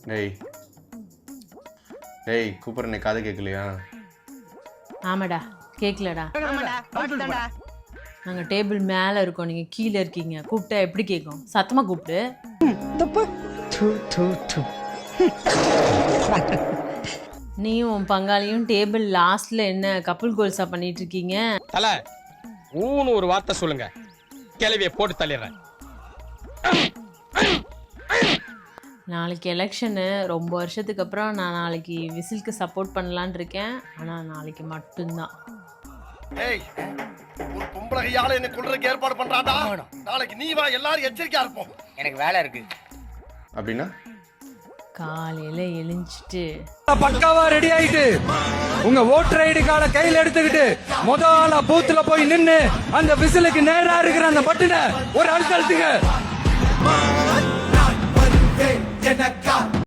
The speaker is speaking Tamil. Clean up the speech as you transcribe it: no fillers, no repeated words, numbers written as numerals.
டேய் டேய் கூப்பிட்றேன் காது கேட்கலையா? ஆமாடா கேட்கலடா. நாங்கள் டேபிள் மேலே இருக்கோம், நீங்கள் கீழே இருக்கீங்க. கூப்பிட்டா எப்படி கேட்கும்? சத்தமாக கூப்பிடு. நீயும் உன் பங்காளியும் டேபிள் லாஸ்ட்ல என்ன கப்புள் கோல்ஸா பண்ணிட்டு இருக்கீங்க? தல ஊன்னு ஒரு வார்த்தை சொல்லுங்க, கிளவியை போட்டு தள்ளிடுறேன். நாளைக்கு எலெக்ஷனு. ரொம்ப வருஷத்துக்கு அப்புறம் நான் நாளைக்கு விசிலுக்கு சப்போர்ட் பண்ணலான் இருக்கேன். ஆனால் நாளைக்கு மட்டும்தான். ஏய், ஒரு பொம்பளை கையால என்ன கொல்றதுக்கு ஏற்பாடு பண்றாடா. நாளைக்கு நீ வா, எல்லாரும் எச்சரிக்கையா இருப்போம். எனக்கு வேலை இருக்கு. அப்படின்னா காலையில் எழுஞ்சிட்டு பக்காவா ரெடி ஆயிட்டு உங்க ஓட்டர் ஐடி கார்டை கையில எடுத்துக்கிட்டு முதல்ல பூத்துல போய் நின்னு அந்த விசிலுக்கு நேரா இருக்கிற அந்த பட்டனை ஒரு அழுத்தத்துக்கு